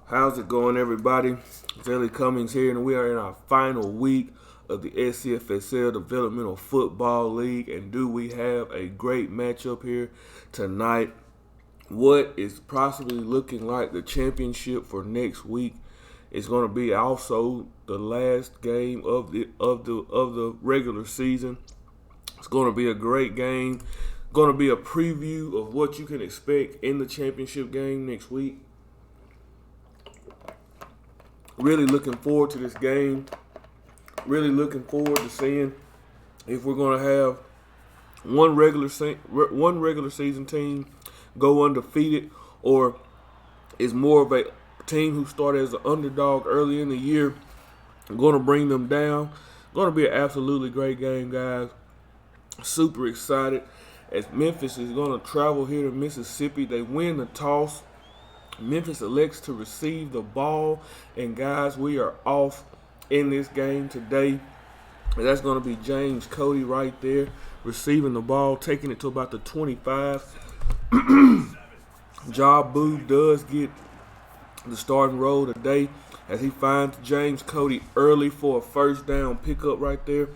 How's it going, everybody? Zelly Cummings here, and we are in our final week of the SCFSL Developmental Football League. And do we have a great matchup here tonight? What is possibly looking like the championship for next week is going to be also the last game of the regular season. It's going to be a great game. Going to be a preview of what you can expect in the championship game next week. Really looking forward to this game. Really looking forward to seeing if we're going to have one regular season team go undefeated, or is more of a team who started as an underdog early in the year going to bring them down. Going to be an absolutely great game, guys. Super excited as Memphis is going to travel here to Mississippi. They win the toss. Memphis elects to receive the ball, and guys, we are off in this game today. And that's going to be James CODY right there receiving the ball, taking it to about the 25. DOGWOOD does get the starting role today as he finds James CODY early for a first down pickup right there.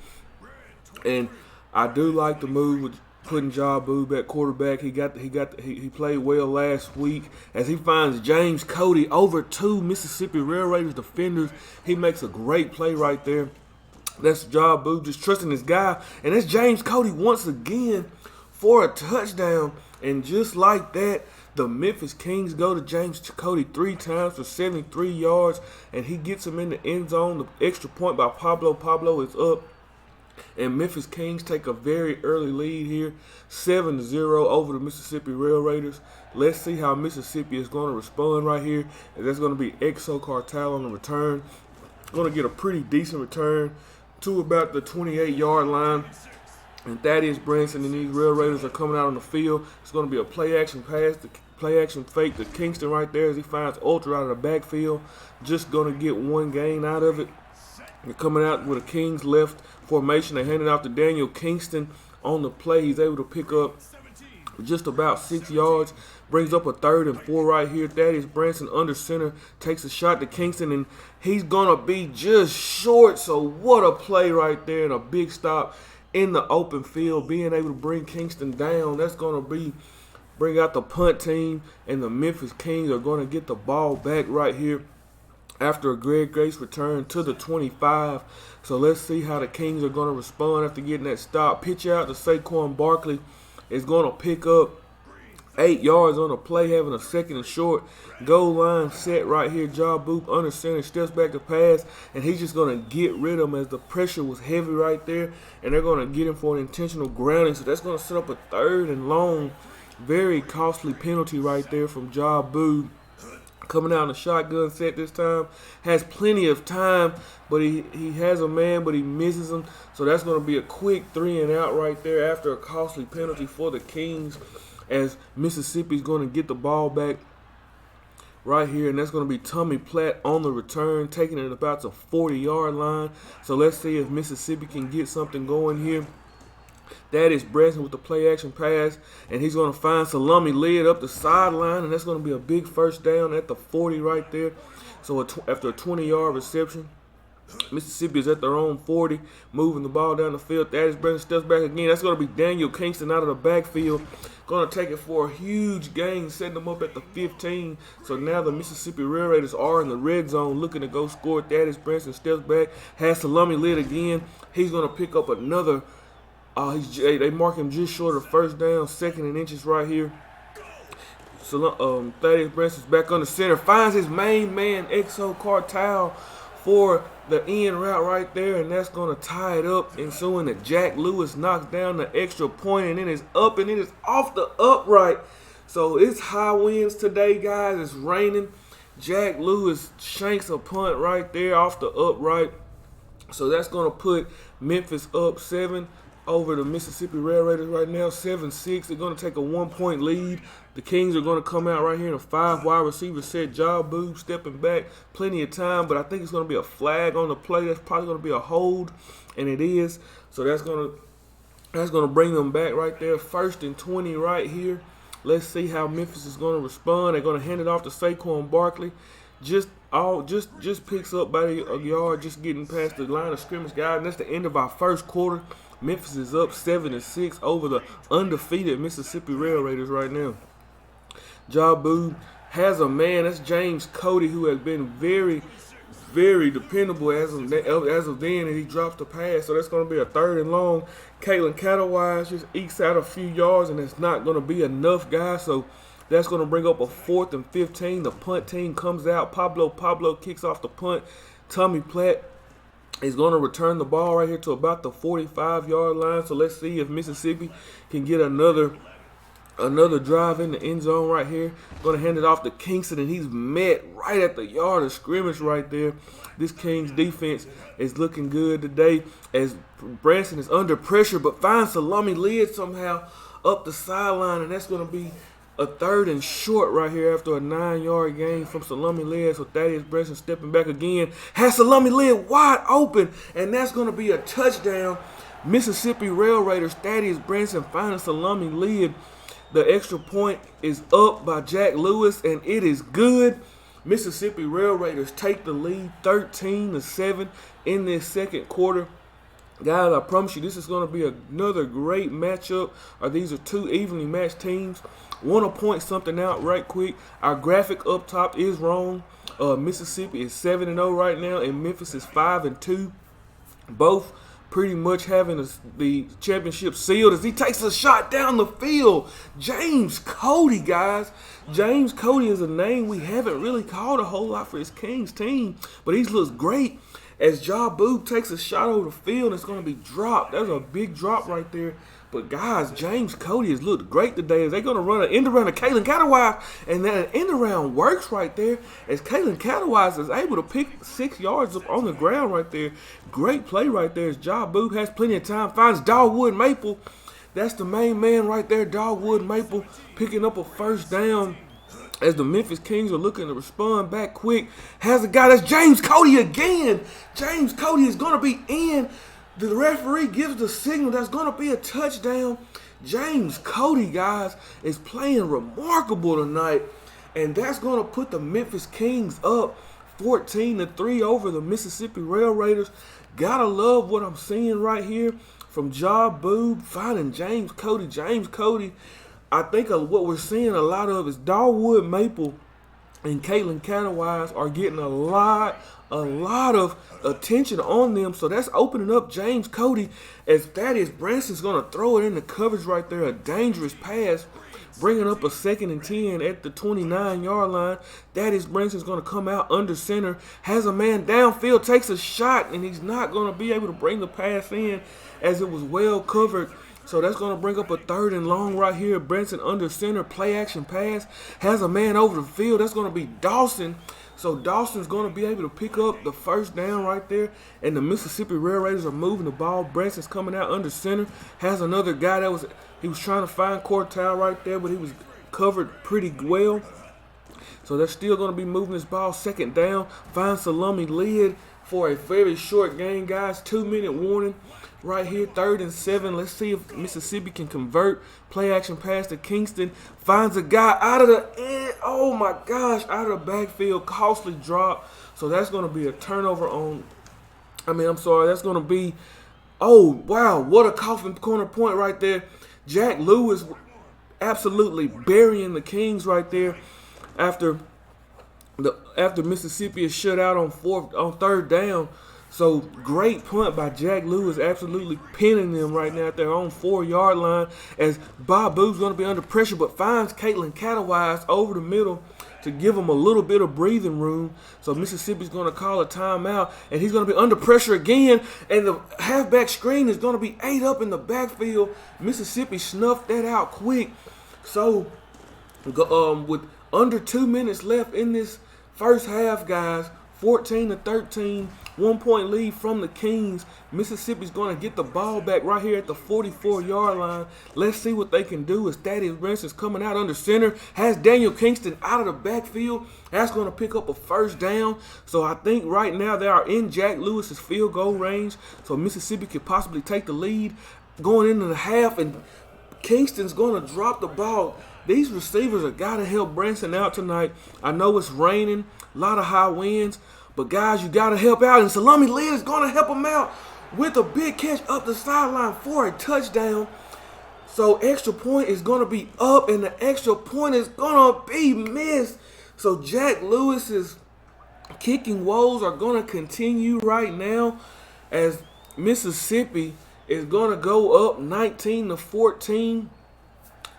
And I do like the move with putting DOGWOOD at quarterback. He played well last week as he finds James CODY over two Mississippi RailRaiders defenders. He makes a great play right there. That's DOGWOOD just trusting his guy, and that's James CODY once again for a touchdown. And just like that, the Memphis Kings go to James CODY 3 times for 73 yards, and he gets him in the end zone. The extra point by Pablo. Pablo is up. And Memphis Kings take a very early lead here, 7-0 over the Mississippi RailRaiders. Let's see how Mississippi is going to respond right here. And that's going to be Exo Cartel on the return. Going to get a pretty decent return to about the 28-yard line. And THADDEUS, BRANSON, and these RailRaiders are coming out on the field. It's going to be a play-action pass, the play-action fake to Kingston right there as he finds Ultra out of the backfield. Just going to get one gain out of it. They're coming out with a Kings left formation. They hand it off to Daniel Kingston on the play. He's able to pick up just about 6 yards. Brings up a 3rd and 4 right here. THADDEUS Branson under center takes a shot to Kingston, and he's going to be just short. So what a play right there, and a big stop in the open field, being able to bring Kingston down. That's going to bring out the punt team, and the Memphis Kings are going to get the ball back right here after a Greg Grace return to the 25. So let's see how the Kings are going to respond after getting that stop. Pitch out to Saquon Barkley is going to pick up 8 yards on the play, having a 2nd and short. Goal line set right here. DOGWOOD under center, steps back to pass, and he's just going to get rid of him as the pressure was heavy right there, and they're going to get him for an intentional grounding. So that's going to set up a 3rd and long. Very costly penalty right there from DOGWOOD. Coming out in a shotgun set this time. Has plenty of time, but he has a man, but he misses him. So that's going to be a quick 3 and out right there after a costly penalty for the Kings, as Mississippi's going to get the ball back right here. And that's going to be Tommy Platt on the return, taking it about the 40-yard line. So let's see if Mississippi can get something going here. THADDEUS Branson with the play-action pass, and he's going to find Salami led up the sideline, and that's going to be a big first down at the 40 right there. So after a 20-yard reception, Mississippi is at their own 40, moving the ball down the field. THADDEUS Branson steps back again. That's going to be Daniel Kingston out of the backfield. Going to take it for a huge gain, setting them up at the 15. So now the Mississippi RailRaiders are in the red zone looking to go score. THADDEUS Branson steps back, has Salami led again. He's going to pick up another. They mark him just short of first down, 2nd and inches right here. So THADDEUS Branson's back on the center, finds his main man, Exo Cartel, for the end route right there, and that's going to tie it up, ensuing that Jack Lewis knocks down the extra point, and it is up, and it is off the upright. So it's high winds today, guys. It's raining. Jack Lewis shanks a punt right there off the upright. So that's going to put Memphis up 7 over the Mississippi RailRaiders right now, 7-6. They're going to take a 1-point lead. The Kings are going to come out right here in a 5 wide receiver set. DOGWOOD stepping back, plenty of time, but I think it's going to be a flag on the play. That's probably going to be a hold, and it is. So that's going to bring them back right there. 1st and 20 right here. Let's see how Memphis is going to respond. They're going to hand it off to Saquon Barkley. just picks up by a yard, just getting past the line of scrimmage, guys. And that's the end of our first quarter. Memphis is up 7-6 over the undefeated Mississippi RailRaiders right now. DOGWOOD has a man. That's James CODY, who has been very, very dependable as of then, and he drops the pass. So that's going to be a 3rd and long. Caitlin Catawise just ekes out a few yards, and it's not going to be enough, guys. So that's going to bring up a 4th and 15. The punt team comes out. Pablo kicks off the punt. Tommy Platt is going to return the ball right here to about the 45-yard line. So let's see if Mississippi can get another drive in the end zone right here. Going to hand it off to Kingston, and he's met right at the yard of scrimmage right there. This Kings defense is looking good today as Branson is under pressure, but finds Salami Lid somehow up the sideline, and that's going to be a 3rd and short right here after a 9-yard gain from Salami Lid. So Thaddeus Branson stepping back again. Has Salami Lid wide open, and that's going to be a touchdown. Mississippi RailRaiders, Thaddeus Branson finding Salami Lid. The extra point is up by Jack Lewis, and it is good. Mississippi RailRaiders take the lead 13-7 in this second quarter. Guys, I promise you this is going to be another great matchup. These are two evenly matched teams. Want to point something out right quick. Our graphic up top is wrong. Mississippi is 7-0 right now, and Memphis is 5-2. Both pretty much having the championship sealed as he takes a shot down the field. James CODY, guys. James CODY is a name we haven't really called a whole lot for his Kings team, but he looks great as DOGWOOD takes a shot over the field. It's going to be dropped. That's a big drop right there. But, guys, James CODY has looked great today as they're going to run an end around to Caitlin Catawise. And that end around works right there as Caitlin Catawise is able to pick 6 yards up on the ground right there. Great play right there as DOGWOOD has plenty of time. Finds Darwood Maple. That's the main man right there, Darwood Maple, picking up a 1st down as the Memphis Kings are looking to respond back quick. Has a guy, that's James CODY again. James CODY is going to be in. The referee gives the signal that's going to be a touchdown. James CODY, guys, is playing remarkable tonight. And that's going to put the Memphis Kings up 14-3 over the Mississippi RailRaiders. Gotta love what I'm seeing right here from DOGWOOD finding James CODY. James CODY, I think what we're seeing a lot of is Darwood Maple and Caitlin Catawise are getting a lot of attention on them. So that's opening up James CODY as Thaddeus Branson's going to throw it in the coverage right there. A dangerous pass, bringing up a 2nd and 10 at the 29-yard line. Thaddeus Branson's going to come out under center, has a man downfield, takes a shot, and he's not going to be able to bring the pass in as it was well covered. So that's going to bring up a 3rd and long right here. Branson under center, play action pass, has a man over the field. That's going to be DAWSON. So DAWSON's going to be able to pick up the 1st down right there. And the Mississippi RailRaiders are moving the ball. Branson's coming out under center. Has another guy he was trying to find Cortile right there, but he was covered pretty well. So they're still going to be moving this ball. 2nd down. Finds Salami Lid for a very short gain, guys. 2-minute warning. Right here, 3rd and 7. Let's see if Mississippi can convert. Play action pass to Kingston. Finds a guy out of the oh my gosh, out of the backfield. Costly drop. So that's going to be a turnover on. That's going to be. Oh wow, what a coffin corner point right there. Jack Lewis absolutely burying the Kings right there after Mississippi is shut out on 3rd down. So great punt by Jack Lewis, absolutely pinning them right now at their own 4-yard line as Bob Boo's going to be under pressure, but finds Caitlin Catawise over the middle to give him a little bit of breathing room. So Mississippi's going to call a timeout, and he's going to be under pressure again, and the halfback screen is going to be 8 up in the backfield. Mississippi snuffed that out quick. So with under 2 minutes left in this first half, guys, 14-13, 1-point lead from the Kings. Mississippi's going to get the ball back right here at the 44-yard line. Let's see what they can do as Thaddeus Branson's coming out under center. Has Daniel Kingston out of the backfield. That's going to pick up a 1st down. So I think right now they are in Jack Lewis's field goal range. So Mississippi could possibly take the lead going into the half, and Kingston's going to drop the ball These receivers have got to help Branson out tonight. I know it's raining, a lot of high winds, but guys, you got to help out. And Salami Lee is going to help him out with a big catch up the sideline for a touchdown. So extra point is going to be up, and the extra point is going to be missed. So Jack Lewis's kicking woes are going to continue right now as Mississippi is going to go up 19-14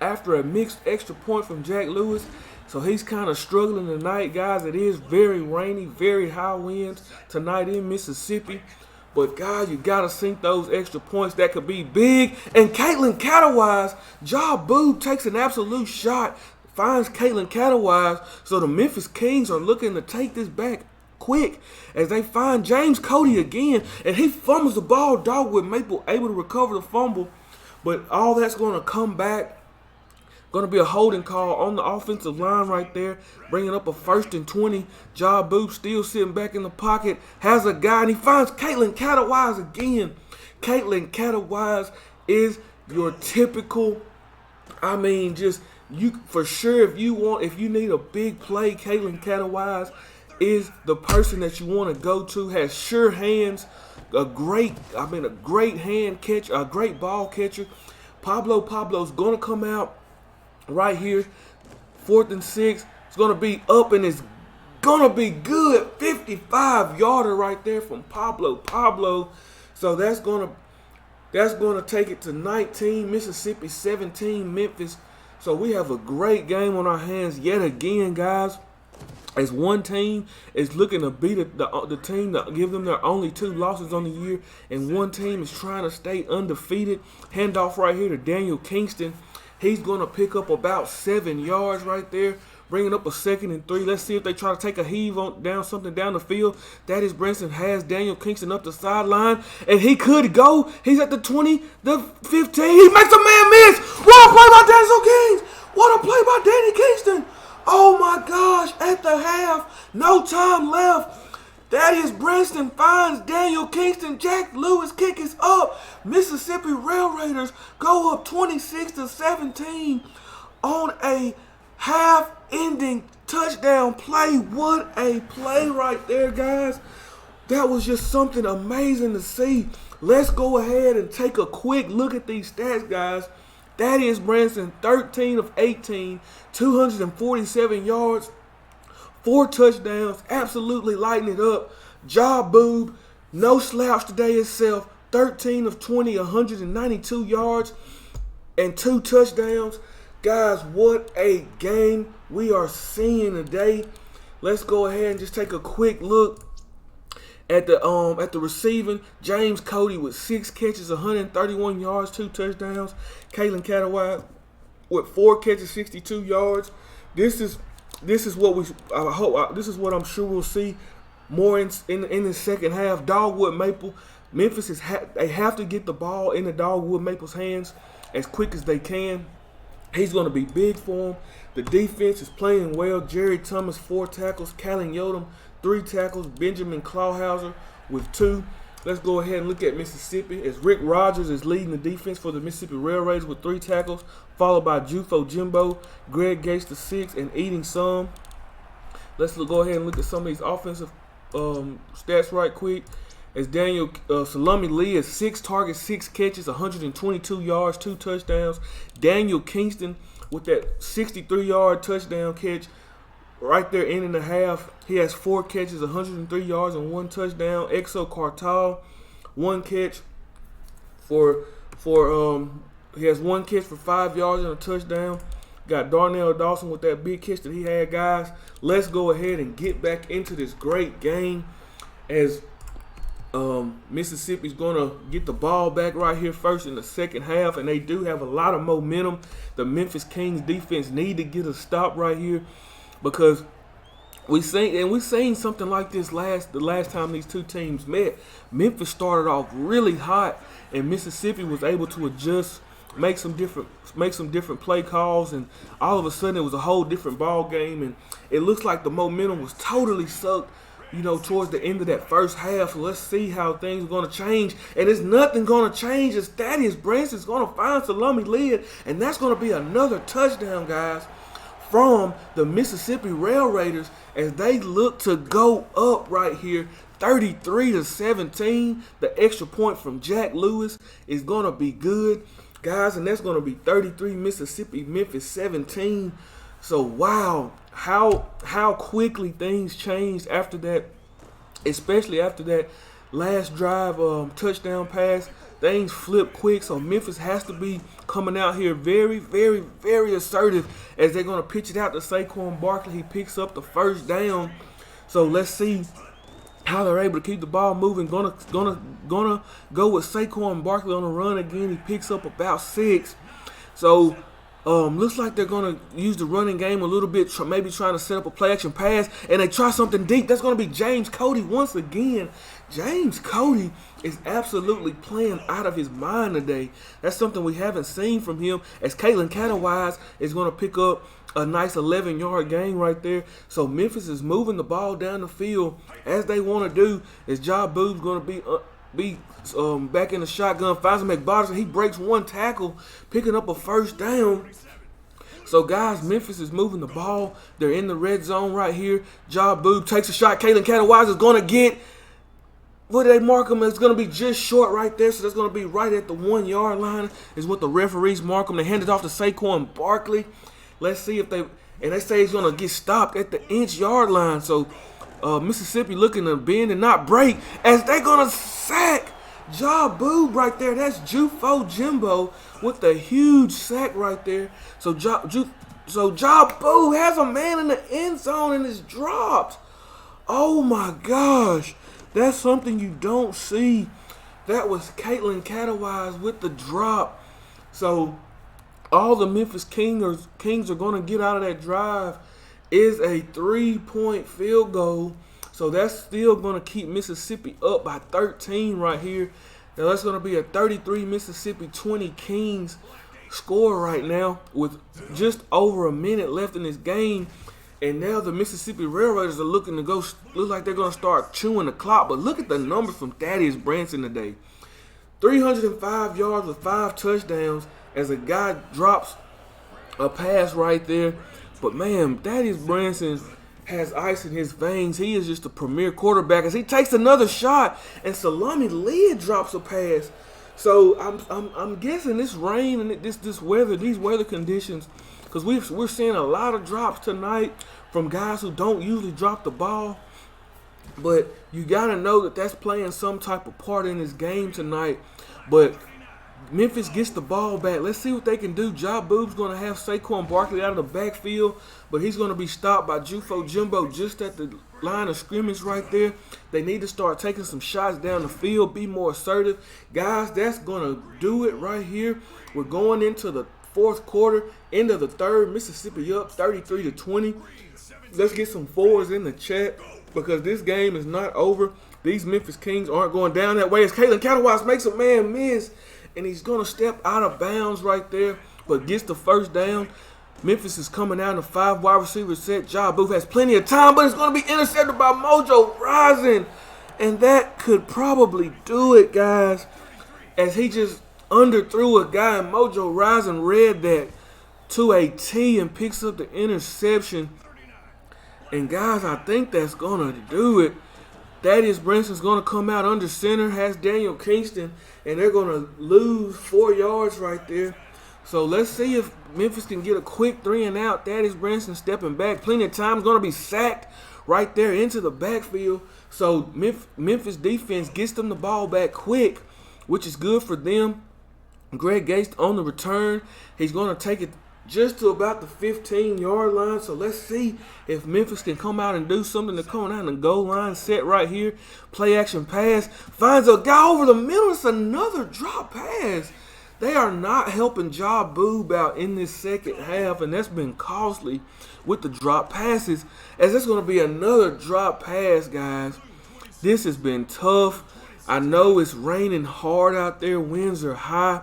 after a mixed extra point from Jack Lewis. So he's kind of struggling tonight, guys. It is very rainy, very high winds tonight in Mississippi. But, guys, you got to sink those extra points. That could be big. And Caitlin Catawise, DOGWOOD takes an absolute shot, finds Caitlin Catawise. So the Memphis Kings are looking to take this back quick as they find James CODY again. And he fumbles the ball. Dogwood Maple able to recover the fumble. But all that's going to come back. Going to be a holding call on the offensive line right there, bringing up a 1st and 20. DOGWOOD still sitting back in the pocket, has a guy, and he finds Caitlin Catawise again. Caitlin Catawise is your typical, for sure, if you need a big play, Caitlin Catawise is the person that you want to go to. Has sure hands, a great hand catch, a great ball catcher. Pablo's going to come out right here, 4th and 6. It's going to be up, and it's going to be good. 55-yarder right there from Pablo. So that's going to take it to 19, Mississippi 17, Memphis. So we have a great game on our hands yet again, guys. As one team is looking to beat the team to give them their only 2 losses on the year, and one team is trying to stay undefeated. Handoff right here to Daniel Kingston. He's going to pick up about 7 yards right there, bringing up a 2nd and 3. Let's see if they try to take a heave down the field. That is Branson has Daniel Kingston up the sideline, and he could go. He's at the 20, the 15. He makes a man miss. What a play by Denzel Kings. What a play by Danny Kingston. Oh, my gosh, at the half, no time left. Thaddeus Branson finds Daniel Kingston. Jack Lewis kick is up. Mississippi RailRaiders go up 26-17 on a half-ending touchdown play. What a play right there, guys. That was just something amazing to see. Let's go ahead and take a quick look at these stats, guys. Thaddeus Branson, 13 of 18, 247 yards. 4 touchdowns, absolutely lighting it up. DOGWOOD, no slouch today itself. 13 of 20, 192 yards and 2 touchdowns. Guys, what a game we are seeing today. Let's go ahead and just take a quick look at the receiving. James CODY with 6 catches, 131 yards, 2 touchdowns. Caitlin Catawise with 4 catches, 62 yards. This is what I'm sure we'll see more in the second half. Dogwood Maple, Memphis they have to get the ball in the Dogwood Maple's hands as quick as they can. He's going to be big for them. The defense is playing well. Jerry Thomas 4 tackles, Callan Yodom 3 tackles, Benjamin Clawhauser with 2. Let's go ahead and look at Mississippi as Rick Rogers is leading the defense for the Mississippi RailRaiders with 3 tackles, followed by Jufo Jimbo, Greg Gates the 6, and Eating Some. Let's go ahead and look at some of these offensive stats right quick. As Daniel Salami Lee is 6 targets, 6 catches, 122 yards, 2 touchdowns. Daniel Kingston with that 63-yard touchdown catch right there ending the half. He has 4 catches, 103 yards, and 1 touchdown. Exo Cartal, 1 catch he has 1 catch for 5 yards and a touchdown. Got Darnell Dawson with that big catch that he had, guys. Let's go ahead and get back into this great game as Mississippi's going to get the ball back right here first in the second half, and they do have a lot of momentum. The Memphis Kings defense need to get a stop right here because we've seen something like this the last time these two teams met. Memphis started off really hot, and Mississippi was able to adjust, make some different play calls, and all of a sudden it was a whole different ball game, and it looks like the momentum was totally sucked towards the end of that first half. So let's see how things are going to change. And it's nothing going to change. It's Thaddeus Branson's going to find Salami Lid, and that's going to be another touchdown, guys, from the Mississippi RailRaiders as they look to go up right here, 33-17. The extra point from Jack Lewis is going to be good, guys, and that's going to be 33 Mississippi, Memphis 17. So wow, how quickly things changed after that, especially after that last drive touchdown pass. Things flip quick, so Memphis has to be coming out here very, very, very assertive as they're going to pitch it out to Saquon Barkley. He picks up the first down. So let's see how they're able to keep the ball moving. Gonna go with Saquon Barkley on the run again. He picks up about 6. So looks like they're going to use the running game a little bit, maybe trying to set up a play-action pass, and they try something deep. That's going to be James CODY once again. James CODY is absolutely playing out of his mind today. That's something we haven't seen from him, as Caitlin Catawise is going to pick up a nice 11-yard gain right there. So Memphis is moving the ball down the field as they want to do. As Boob's going to be back in the shotgun, finds McBodders, he breaks one tackle, picking up a first down. So guys, Memphis is moving the ball. They're in the red zone right here. Boob takes a shot. Caitlin Catawise is going to get, what did they mark him? It's going to be just short right there. So that's going to be right at the 1-yard line is what the referees mark him. They hand it off to Saquon Barkley. Let's see if and they say he's going to get stopped at the inch-yard line. So Mississippi looking to bend and not break as they're going to sack Boob right there. That's Jufo Jimbo with the huge sack right there. So Boob has a man in the end zone and is dropped. Oh my gosh. That's something you don't see. That was Caitlin Catawise with the drop. So all the Memphis Kings are going to get out of that drive is a 3-point field goal. So that's still going to keep Mississippi up by 13 right here. Now that's going to be a 33 Mississippi 20 Kings score right now with just over a minute left in this game. And now the Mississippi RailRaiders are looking to look like they're going to start chewing the clock. But look at the numbers from Thaddeus Branson today. 305 yards with 5 touchdowns as a guy drops a pass right there. But man, Thaddeus Branson has ice in his veins. He is just a premier quarterback as he takes another shot and Salami Lid drops a pass. So I'm guessing this rain and this weather, these weather conditions, because we're seeing a lot of drops tonight from guys who don't usually drop the ball. But you got to know that that's playing some type of part in this game tonight. But Memphis gets the ball back. Let's see what they can do. Boob's going to have Saquon Barkley out of the backfield, but he's going to be stopped by Jufo Jimbo just at the line of scrimmage right there. They need to start taking some shots down the field, be more assertive. Guys, that's going to do it right here. We're going into the fourth quarter, end of the third. Mississippi up 33-20. Let's get some fours in the chat because this game is not over. These Memphis Kings aren't going down that way as Caitlin Catawise makes a man miss. And he's going to step out of bounds right there, but gets the first down. Memphis is coming out in a 5 wide receiver set. Booth has plenty of time, but it's going to be intercepted by MOJO RIZING. And that could probably do it, guys, as he just underthrew a guy. And MOJO RIZING read that to a T and picks up the interception. And, guys, I think that's going to do it. Thaddeus Branson's going to come out under center, has Daniel Kingston, and they're going to lose 4 yards right there. So let's see if Memphis can get a quick 3 and out. Thaddeus Branson stepping back. Plenty of time. Going to be sacked right there into the backfield. So Memphis defense gets them the ball back quick, which is good for them. Greg Gates on the return. He's going to take it just to about the 15-yard line. So let's see if Memphis can come out and do something. They're coming out in the goal line set right here. Play action pass. Finds a guy over the middle. It's another drop pass. They are not helping Boob out in this second half, and that's been costly with the drop passes, as it's going to be another drop pass, guys. This has been tough. I know it's raining hard out there. Winds are high.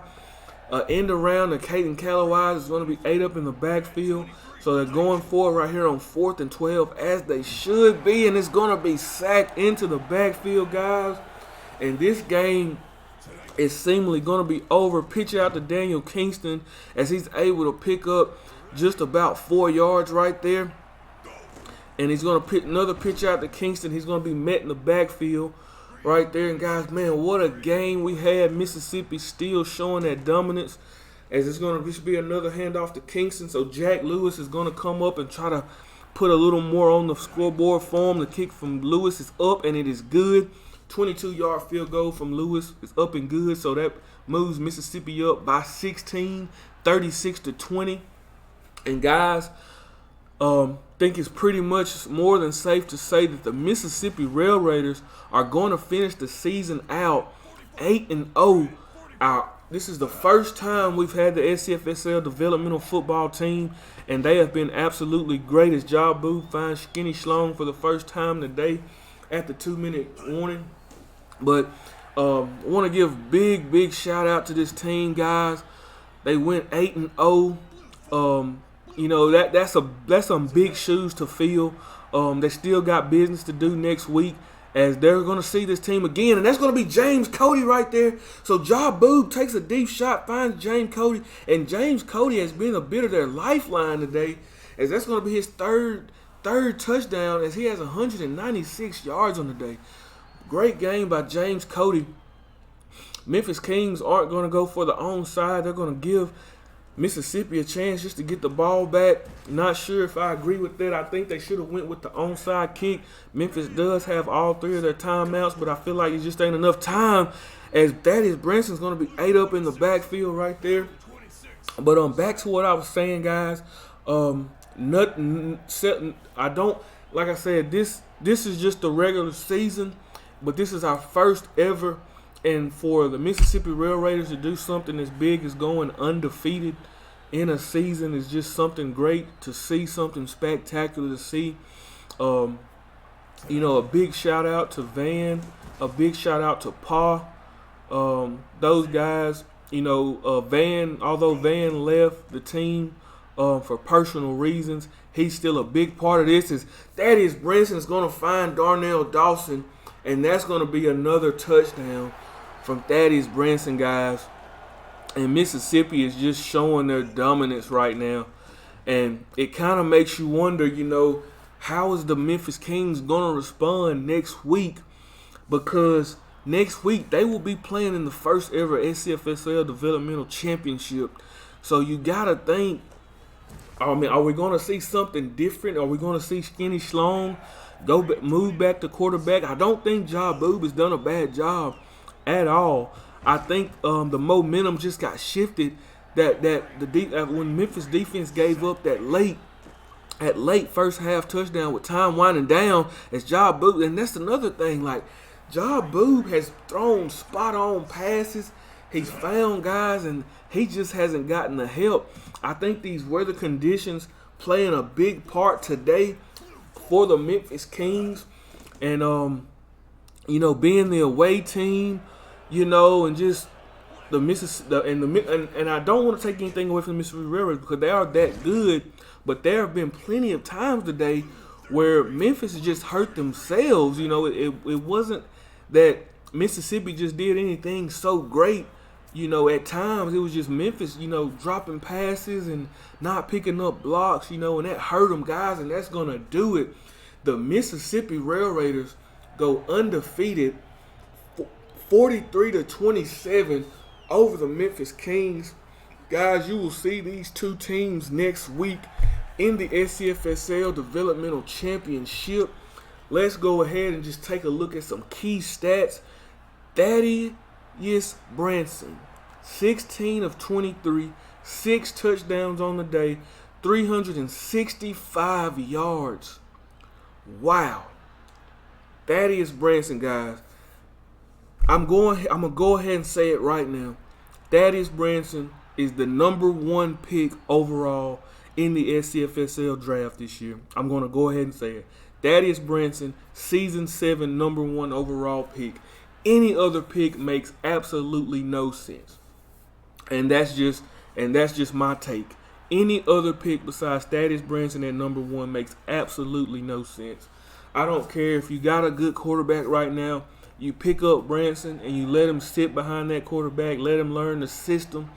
End around the Caitlin Catawise is going to be 8 up in the backfield. So they're going forward right here on 4th and 12, as they should be. And it's going to be sacked into the backfield, guys. And this game is seemingly going to be over. Pitch out to Daniel Kingston as he's able to pick up just about 4 yards right there. And he's going to pitch another pitch out to Kingston. He's going to be met in the backfield right there. And guys, man, what a game we had. Mississippi still showing that dominance, as it's going to be another handoff to Kingston. So Jack Lewis is going to come up and try to put a little more on the scoreboard for him. The kick from Lewis is up, and it is good. 22-yard field goal from Lewis is up and good. So that moves Mississippi up by 16, 36-20. And guys, think it's pretty much more than safe to say that the Mississippi RailRaiders are going to finish the season out 8-0. This is the first time we've had the SCFSL developmental football team, and they have been absolutely great. As Job Booth finds Skinny Schlong for the first time today at the 2-minute warning. But I want to give big shout out to this team, guys. They went 8-0. You know, that's some big shoes to fill. They still got business to do next week, as they're going to see this team again. And that's going to be James CODY right there. So Job Boob takes a deep shot, finds James CODY. And James CODY has been a bit of their lifeline today, as that's going to be his third touchdown, as he has 196 yards on the day. Great game by James CODY. Memphis Kings aren't going to go for the onside. They're going to give Mississippi a chance just to get the ball back. Not sure if I agree with that. I think they should have went with the onside kick. Memphis does have all 3 of their timeouts, but I feel like it just ain't enough time, as Thaddeus Branson's going to be ate up in the backfield right there. But back to what I was saying, guys. I don't, like I said, this is just the regular season, but this is our first ever. And for the Mississippi RailRaiders to do something as big as going undefeated in a season is just something great to see, something spectacular to see. You know, a big shout out to Van, a big shout out to Pa. Those guys, you know, Van, although Van left the team for personal reasons, he's still a big part of this. Is Thaddeus Branson is going to find Darnell Dawson, and that's going to be another touchdown from Thaddeus Branson, guys. And Mississippi is just showing their dominance right now. And it kind of makes you wonder, you know, how is the Memphis Kings going to respond next week? Because next week they will be playing in the first ever SCFSL Developmental Championship. So you got to think, I mean, are we going to see something different? Are we going to see Skinny Schlong move back to quarterback? I don't think Job Boob has done a bad job at all. I think the momentum just got shifted. When Memphis defense gave up that late first half touchdown with time winding down, as Job Boob, and that's another thing. Like, Job Boob has thrown spot on passes. He's found guys, and he just hasn't gotten the help. I think these weather conditions playing a big part today for the Memphis Kings, and you know, being the away team, you know, and just the Mississippi and I don't want to take anything away from the Mississippi RailRaiders because they are that good, but there have been plenty of times today where Memphis has just hurt themselves. You know, it wasn't that Mississippi just did anything so great. You know, at times it was just Memphis, you know, dropping passes and not picking up blocks, you know, and that hurt them, guys, and that's going to do it. The Mississippi RailRaiders go undefeated 43-27 over the Memphis Kings. Guys, you will see these two teams next week in the SCFSL Developmental Championship. Let's go ahead and just take a look at some key stats. Thaddeus Branson, 16 of 23, 6 touchdowns on the day, 365 yards. Wow. Thaddeus Branson, guys. I'm gonna go ahead and say it right now. Thaddeus Branson is the #1 pick overall in the SCFSL draft this year. I'm gonna go ahead and say it. Thaddeus Branson, season 7 #1 overall pick. Any other pick makes absolutely no sense. And that's just my take. Any other pick besides Thaddeus Branson at number 1 makes absolutely no sense. I don't care if you got a good quarterback right now. You pick up Branson and you let him sit behind that quarterback, let him learn the system.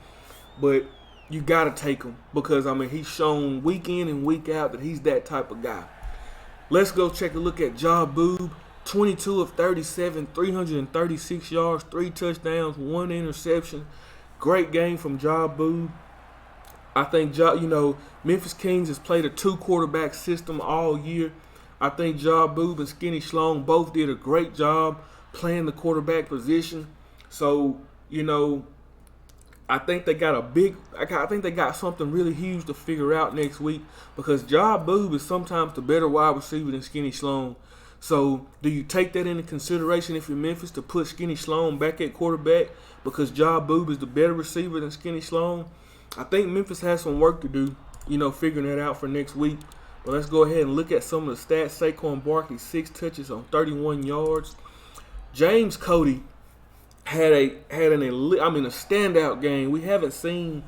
But you got to take him because, I mean, he's shown week in and week out that he's that type of guy. Let's go check a look at DOGWOOD. 22 of 37, 336 yards, 3 touchdowns, 1 interception. Great game from DOGWOOD. I think, Memphis Kings has played a 2-quarterback system all year. I think DOGWOOD and Skinny Sloan both did a great job playing the quarterback position. So, I think they got something really huge to figure out next week because DOGWOOD is sometimes the better wide receiver than Skinny Sloan. So, do you take that into consideration if you're Memphis to put Skinny Sloan back at quarterback because DOGWOOD is the better receiver than Skinny Sloan? I think Memphis has some work to do, figuring that out for next week. But let's go ahead and look at some of the stats. Saquon Barkley, 6 touches on 31 yards. James CODY had a standout game. We haven't seen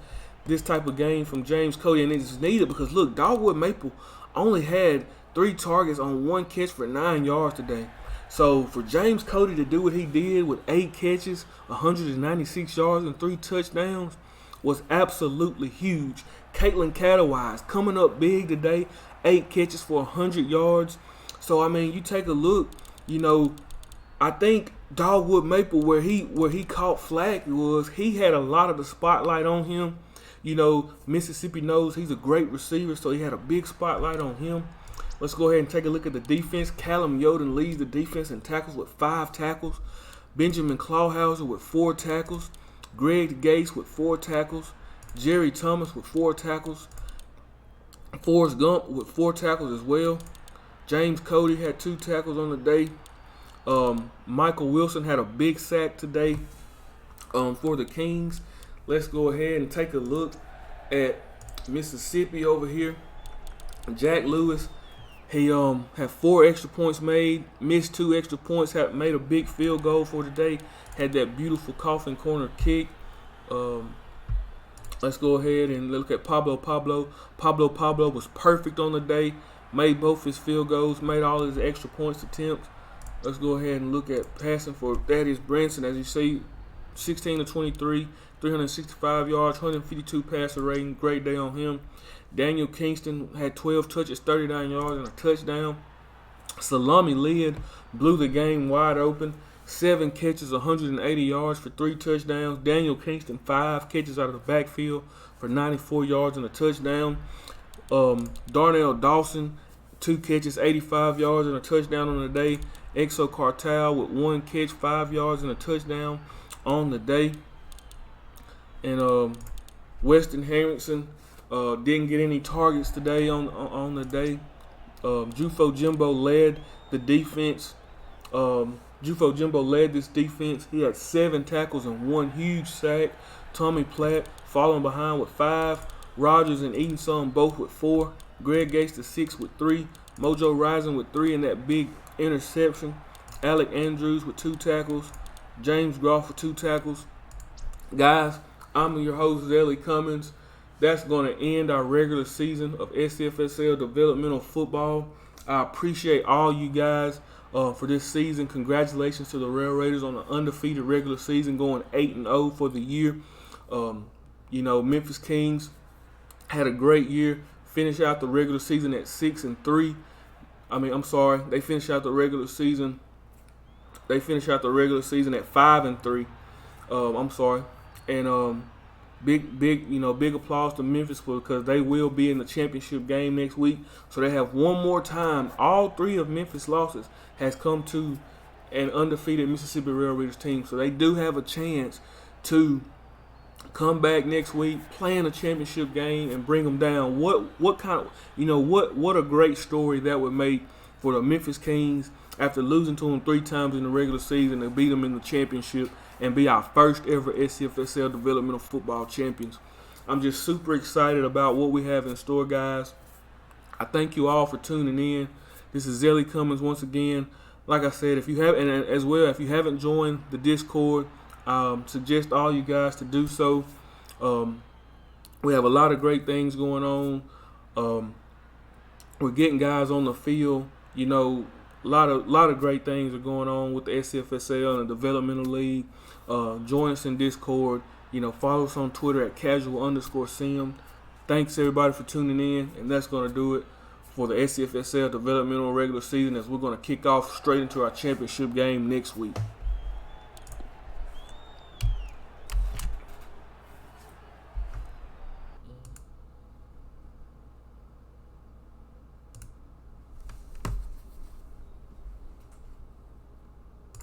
this type of game from James CODY, and it's needed because, look, Dogwood Maple only had 3 targets on 1 catch for 9 yards today. So for James CODY to do what he did with 8 catches, 196 yards, and 3 touchdowns was absolutely huge. Caitlin Catawise coming up big today, 8 catches for 100 yards. So, I mean, you take a look, I think Dogwood Maple, where he caught flack was he had a lot of the spotlight on him. Mississippi knows he's a great receiver, so he had a big spotlight on him. Let's go ahead and take a look at the defense. Callum Yoden leads the defense in tackles with 5 tackles. Benjamin Clawhauser with 4 tackles. Greg Gates with 4 tackles. Jerry Thomas with 4 tackles. Forrest Gump with 4 tackles as well. James CODY had 2 tackles on the day. Michael Wilson had a big sack today for the Kings. Let's go ahead and take a look at Mississippi over here. Jack Lewis, he had 4 extra points made, missed 2 extra points, made a big field goal for today, had that beautiful coffin corner kick. Let's go ahead and look at Pablo. Pablo was perfect on the day, made both his field goals, made all his extra points attempts. Let's go ahead and look at passing for Thaddeus Branson. As you see, 16 of 23, 365 yards, 152 passer rating. Great day on him. Daniel Kingston had 12 touches, 39 yards, and a touchdown. Salami led, blew the game wide open. 7 catches, 180 yards for 3 touchdowns. Daniel Kingston, 5 catches out of the backfield for 94 yards and a touchdown. Darnell Dawson, 2 catches, 85 yards and a touchdown on the day. Exo Cartel with 1 catch, 5 yards and a touchdown on the day. And Weston Harrison didn't get any targets today on the day. Jufo Jimbo led the defense. Jufo Jimbo led this defense. He had 7 tackles and 1 huge sack. Tommy Platt following behind with 5. Rogers and Eatonson both with 4. Greg Gates the 6 with 3. MOJO Rising with 3 in that big interception. Alec Andrews with 2 tackles. James Groff with 2 tackles. Guys, I'm your host, Zelly Cummings. That's going to end our regular season of SCFSL developmental football. I appreciate all you guys for this season. Congratulations to the RailRaiders on the undefeated regular season, going 8-0 for the year. Memphis Kings had a great year. Finished out the regular season at 6-3. They finished out the regular season. They finished out the regular season at 5-3. Big applause to Memphis because they will be in the championship game next week. So they have one more time. All 3 of Memphis' losses has come to an undefeated Mississippi RailRaiders team. So they do have a chance to come back next week, play in a championship game, and bring them down. What a great story that would make for the Memphis Kings after losing to them 3 times in the regular season and beat them in the championship and be our first ever SCFSL developmental football champions. I'm just super excited about what we have in store, guys. I thank you all for tuning in. This is Zelly Cummings once again. Like I said, if you haven't joined the Discord, suggest all you guys to do so. We have a lot of great things going on. We're getting guys on the field. You know, a lot of great things are going on with the SCFSL and the developmental league. Join us in Discord. You know, follow us on Twitter at @casual_sim. Thanks everybody for tuning in, and that's going to do it for the SCFSL developmental regular season, as we're going to kick off straight into our championship game next week.